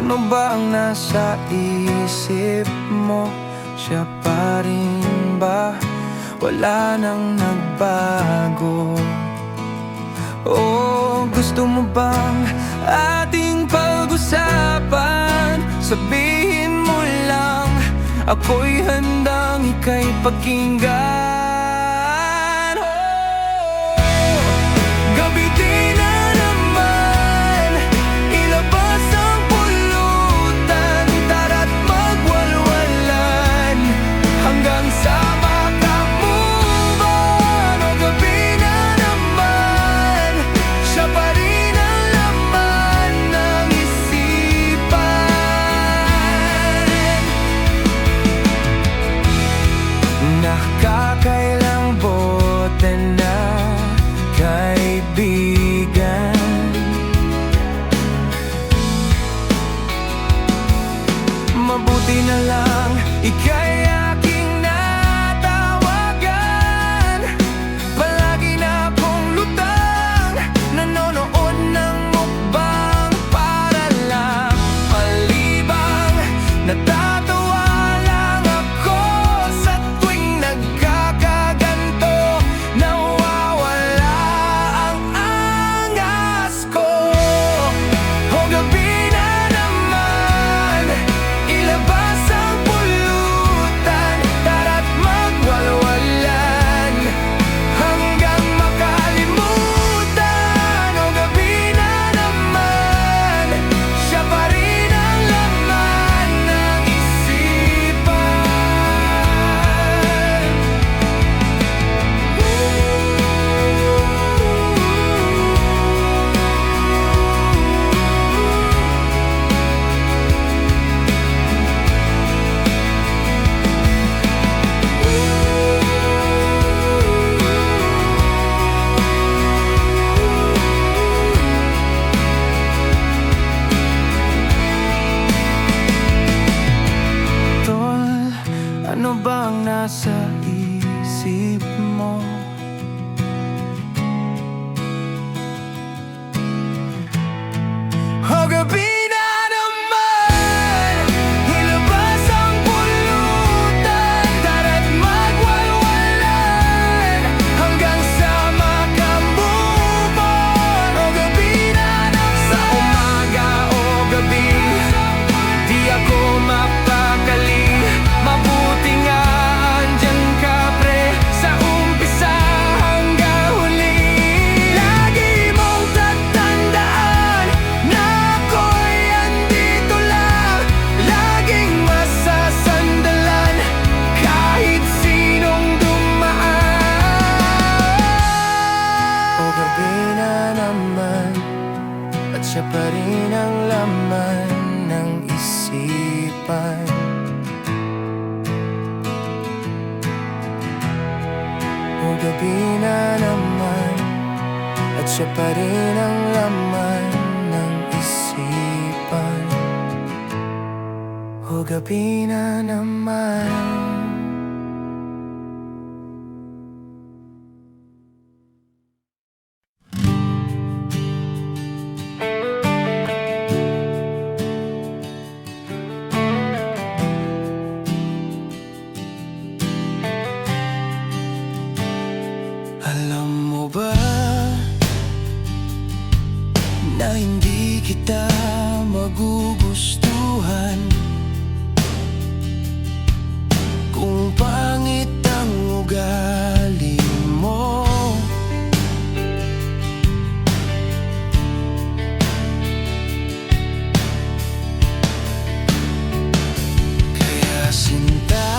Ano ba ang nasa isip mo? Siya pa rin ba? Wala nang nagbago? O gusto mo bang ating pag-usapan? Sabihin mo lang, ako'y handang ika'y pakinggan. Nakakailang bote na kaibigan, mabuti na lang ika'y aking natawagan. Palagi na akong lutang, nanonood ng mukbang para lang malibang. Natatawa lang ako sa tuwing nagkakaganto, nawawala ang angas ko. O gabi na naman, ilabas ang pulutan, tara't magwalwalan hanggang makalimutan. O gabi na naman, siya pa rin ang laman ng isipan. Tol, ano ba ang nasa isip mo? O gabi na naman, ilabas ang pulutan, tara't magwalwalan hanggang sa makamove on. O gabi na naman, sa umaga o gabi, di ako mapakali. Mabuti nga andyan ka pre, sa umpisa hanggang huli. Lagi mong tatandaan na ako'y andito lang, laging masasandalan kahit sinong dumaan. O gabi na naman, at siya pa rin ang laman ng isipan. O gabi na naman, at siya pa rin ang laman ng isipan. O gabi na naman. Alam mo ba na hindi kita magugustuhan kung pangit ang ugali mo? Kaya sinta,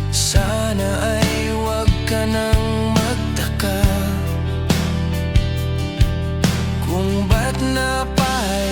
sana ay huwag ka nang magtaka kung ba't napahal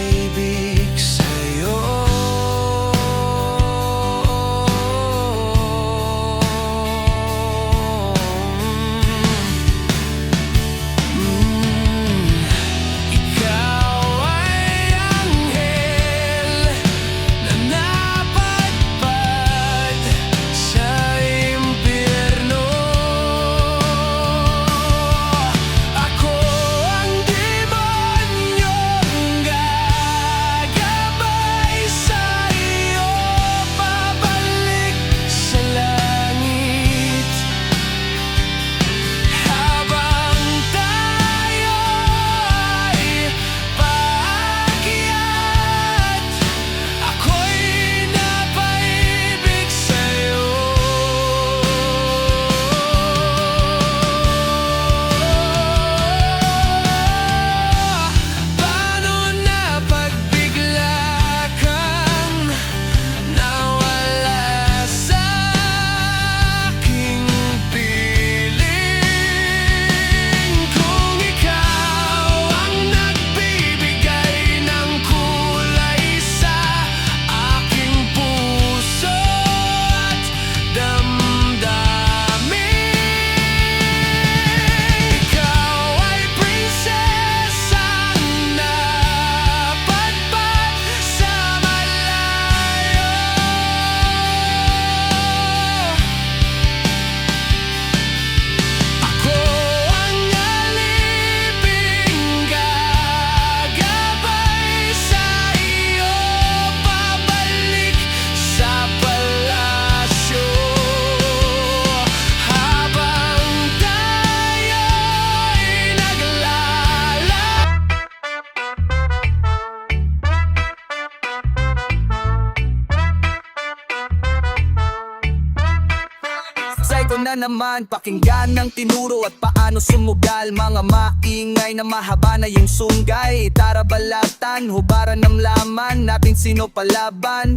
naman pakinggan ng tinuro at paano sumugal. Mga maingay na mahaba na yung sunggay, tara balatan, hubaran ng laman natin sino palaban.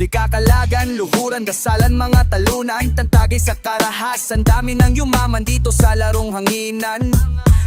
Likakalagan, luhuran, dasalan, mga talunan, tantagay sa karahasan, dami ng yumaman dito sa larong hanginan.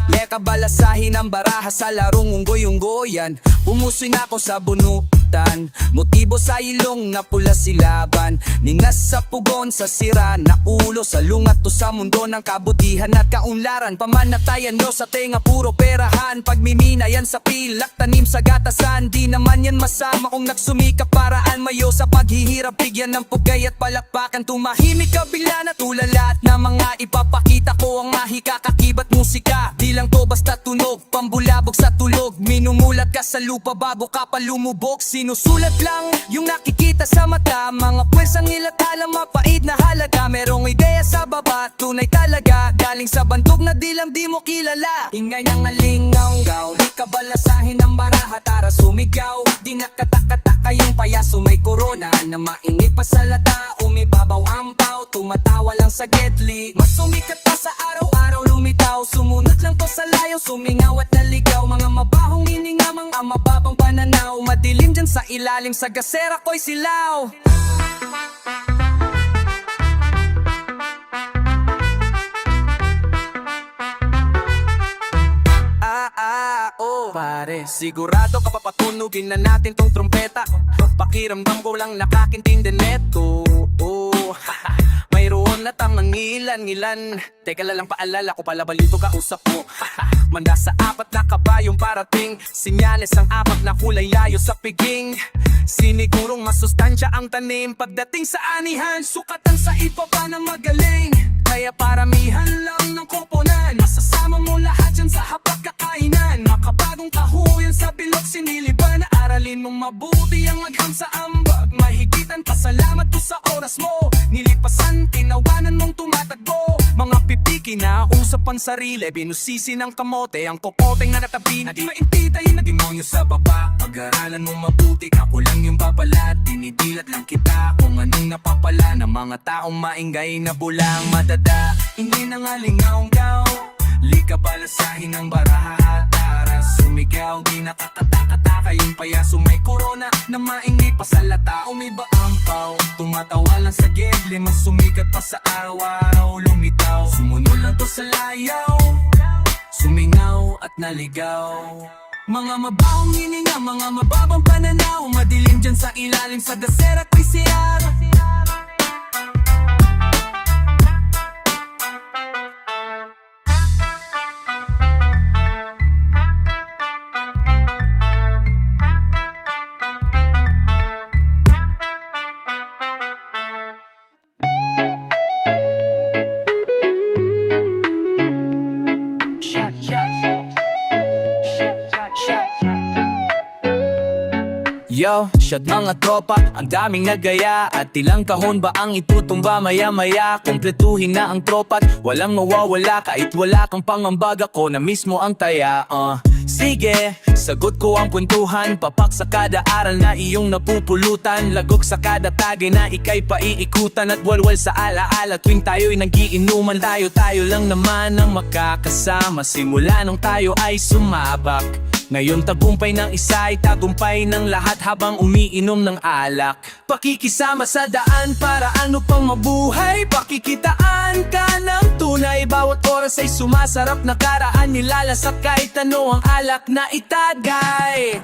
Leka balasahin ang baraha sa larong unggoy-unggoyan. Pumusoy na ako sa bunutan, motibo sa ilong na pula silaban. Ningas sa pugon sa sira na ulo, sa lungat to sa mundo ng kabutihan at kaunlaran. Pamanatayan nyo sa tenga puro perahan, pagmiminayan sa pilak, tanim sa gatasan. Di naman yan masama kung nagsumikap paraan mayo sa paghihirap, bigyan ng pugay at palakpakan. Tumahimik kabila na tulala at na mga ipapakita ko ang mahika kakibat musika. Di lang to basta tunog, pambulabog sa tulog. Minumulat ka sa lupa bago ka pa lumubog. Sinusulat lang yung nakikita sa mata, mga pwesang ilathala, mapait na halaga. Merong ideya sa baba, tunay talaga, galing sa bantog na dilam di mo kilala. Ingay ng alingaw-gaw, di ka balasahin ng baraha, tara sumigaw. Di nakatakataka yung payaso may korona, na mainit pa sa lata, umibabaw ampaw. Tumatawa lang sa gedli, mas sumikat pa sa araw-araw lumitaw. Sumunod lang to sa layo, sumingaw at naligaw. Mga mabahong hininga, mga mababang pananaw. Madilim dyan sa ilalim, sa gasera ko'y silaw. Pare, sigurado kapapatunugin na natin tong trompeta. Pakiramdam ko lang nakakintindi neto. Mayroon na tamang ngilan-ngilan. Teka lang paalala ko pala balito kausap mo. Manda sa apat na kabayong parating, sinyales ang apat na kulay layo sa piging. Sinigurong masustansya ang tanim, pagdating sa anihan, sukatan sa ibaba na magaling. Kaya paramihan lang ng koponan, masasama mo lahat yan sa hapag kakainan. Makabagong kahuyan sa bilog siniliban, aralin mong mabuti ang agham sa ambag. Mahigitan pasalamat to sa oras mo, nilipasan, tinawanan mong tumatagbo. Mga pipiki na usapan sarili, binusisi ng kamote, ang kokoteng na natabi na di maintitay na demonyo sa baba. Pag-aralan mong mabuti, ako lang yung babalat, dinidilat lang kita kung anong napapala ng mga taong maingay na bulang madada. Hindi na nga lingaw-gaw, lika balasahin ng baraha, tara sumigaw. Di nakakatakataka yung payaso may korona, na maingay pa sa lata, umiba ampaw. Tumatawa lang sa gedli, mas sumikat pa sa araw-araw lumitaw. Sumunod lang to sa layaw, sumingaw at naligaw. Mga mabahong hininga, mga mababang pananaw. Madilim dyan sa ilalim, sa dasera ko'y siyara. Yo, shot mga tropa, ang daming nagaya. At ilang kahon ba ang itutumba maya-maya? Kumpletuhin na ang tropa't walang mawawala. Kahit wala kang pangambag, ako na mismo ang taya. Sige, sagot ko ang kwentuhan, papak sa kada aral na iyong napupulutan. Lagok sa kada tagay na ikay paiikutan, at walwal sa alaala tuwing tayo'y nagiinuman. Tayo lang naman ang makakasama, simula nung tayo ay sumabak. Ngayon tagumpay ng isa ay tagumpay ng lahat, habang umiinom ng alak. Pakikisama sa daan para ano pang mabuhay, pakikitaan ka ng tunay. Bawat oras ay sumasarap na karaan, nilalasak kahit ano ang alak na itagay.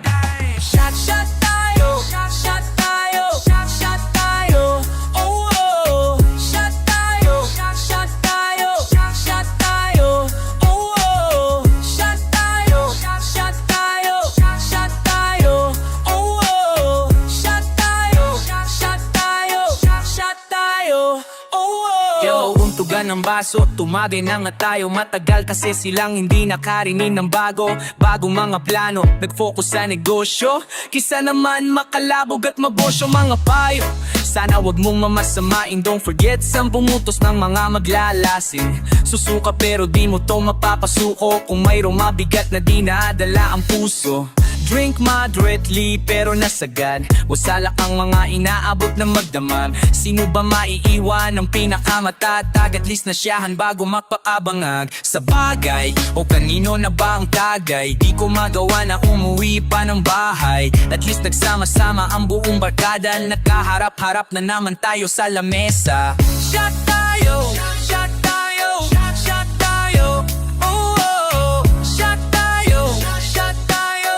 Shot, shot tayo, shot tayo, shot tayo. Oh, oh. Shot tayo, shot tayo, shot tayo. Oh, oh. Shot tayo, shot tayo, shot tayo. Oh, oh. Shot tayo, shot tayo, shot tayo. Oh, oh. Yo, untugan ng baso, tumagay na nga tayo. Matagal kasi silang hindi nakarinig ng bagong mga plano. Nag-focus sa negosyo, kisa naman makalabog at mabosyo. Mga payo, sana wag mong mamasamain. Don't forget 10 utos ng mga maglalasing. Susuka pero di mo to mapapasuko, kung mayroong mabigat na dinadala ang puso. Drink moderately pero nasagad. Wasalak ang mga inaabot na magdamag. Sino ba maiiwan ng pinakamatatag? At least nasyahan bago magpaabangag sa bagay. O kanino na ba ang tagay? Di ko magawa na umuwi pa ng bahay. At least nagsama-sama ang buong barkada. Nakaharap-harap na naman tayo sa lamesa. Shot tayo, shot tayo, shot tayo. Oh, oh, shot tayo, shot tayo,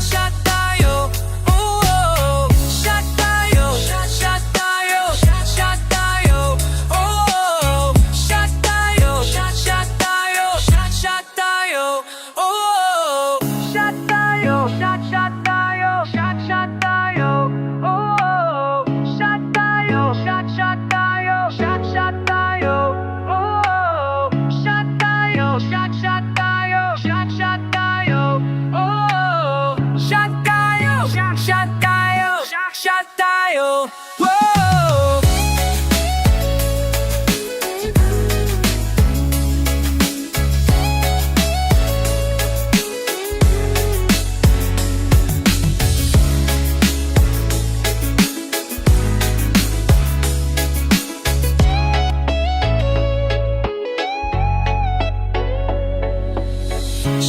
shot tayo. Oh, oh, shot tayo, shot tayo, shot tayo. Oh, oh, shot tayo, shot tayo, shot tayo. Oh, oh, shot tayo, shot tayo, shot tayo. Oh, shot tayo, shot tayo, shot tayo. Oh, shot tayo, shot tayo, shot tayo. Oh, shot tayo, shot tayo, shot tayo. Whoa.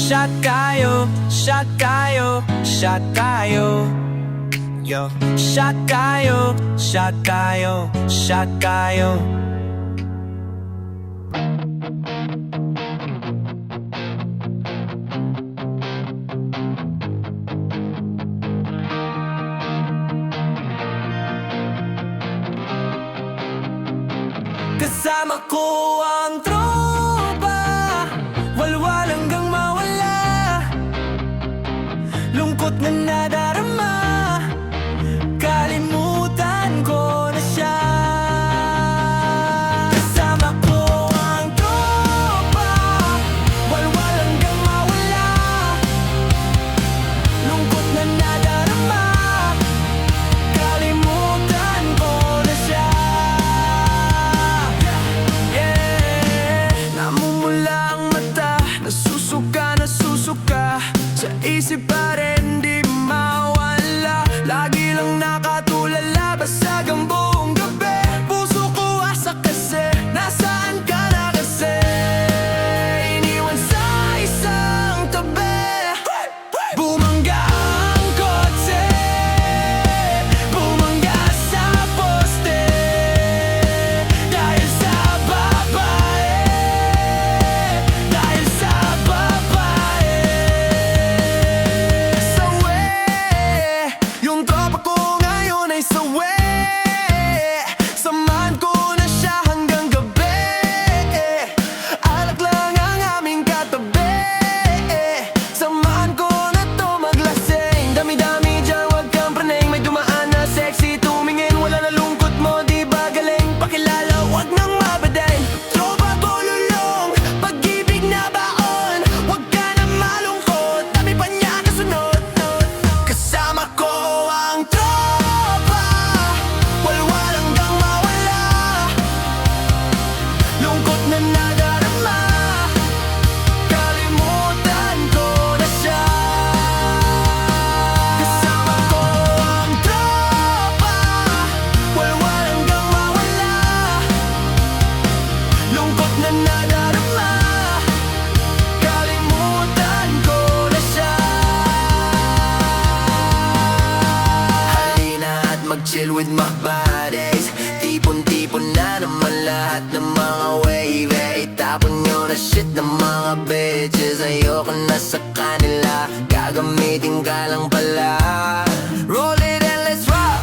Shot tayo, shot tayo, shot tayo. Yo, shot tayo, shot tayo, shot tayo. Kasama ko ang tropa, walwal hanggang mawala. Lungkot na nadarama, kalimutan ko na siya. Kasama ko ang tropa, walwal hanggang mawala. Lungkot na nadarama, kalimutan ko na siya. Yeah, namumula ang mata, nasusuka, nasusuka. Sa isip pa rin di mawala. Lagi lang nakatulala, basag ang buong gabi. Puso ko asa kasi, nasaan ka na kasi? Iniwan sa isang tabi. Bumangga ang kotse, bumangga sa poste. Dahil sa babae, dahil sa babae. Sawe, yung tropa ko ngayon ay sawe. Samahan ko na siya hanggang gabi. Alak lang ang aming katabi. Samahan ko na to maglasing. Dami-dami dyan, wag kang praneng. May dumaan na sexy, tumingin. Wala na lungkot mo, di ba galing? Pakilala, wag nang mabadain. Tropa ko lulong, pag-ibig na baon. Wag ka na malungkot, dami pa niya kasunod. Kasama ko ang tropa, walwal hanggang mawala. Lungkot na nadarama, kalimutan ko na siya. Kasama ko ang tropa, walwal hanggang mawala. Lungkot na nadarama, kalimutan ko na siya. Halina at mag-chill with my buddies. Tipon-tipon na naman lahat ng mga wave. Itapon nyo na shit ng mga bitches. Ayoko na sa kanila, gagamitin ka lang pala. Roll it and let's rock,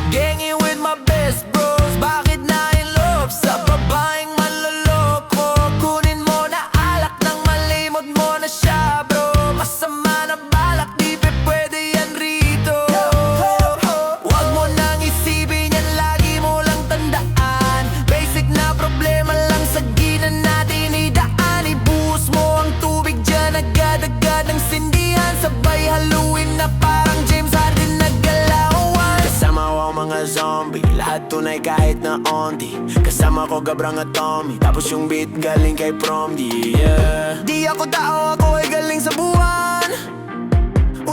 gangin' with my best bros. Bakit na in love sa babaeng manloloko? Kunin mo na alak nang malimot mo na siya, bro. Masama na balak, di pe pwede yan rito. Wag mo nang isipin yan, lagi mo lang tandaan. Basic na problema lang sa gina natin idaan. Ibuhos mo ang tubig dyan, agad-agad ng sindihan. Sabay haluin na parang James Harden naggalawan. Kasama ko ang mga zombie, lahat tunay kahit na onti. Kasama ko Gabrang at Tommy, tapos yung beat galing kay Prom D. Yeah. Di ako tao, ako ay galing sa buwan.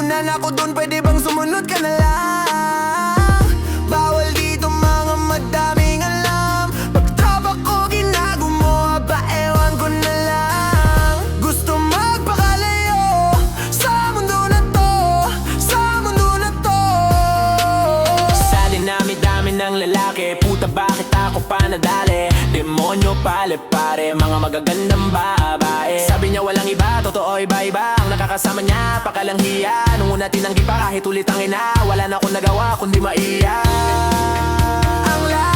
Nauna na ako dun, pwede bang sumunod ka na lang? Bawal dito mga madaming alam. Pag tropa ko ginagawa ba, ewan ko na lang. Gusto magpakalayo sa mundo na to, sa mundo na to. Sa dinami-dami ng lalaki, puta bakit ako pa nadali? Demonyo pale pare, mga magagandang babae. Sabi niya walang iba, totoo iba-iba ang nakakasama niya, pakalang hiya. Nung una tinanggi pa kahit ulit ang ina, wala na akong nagawa kundi maiyak. Ang lahat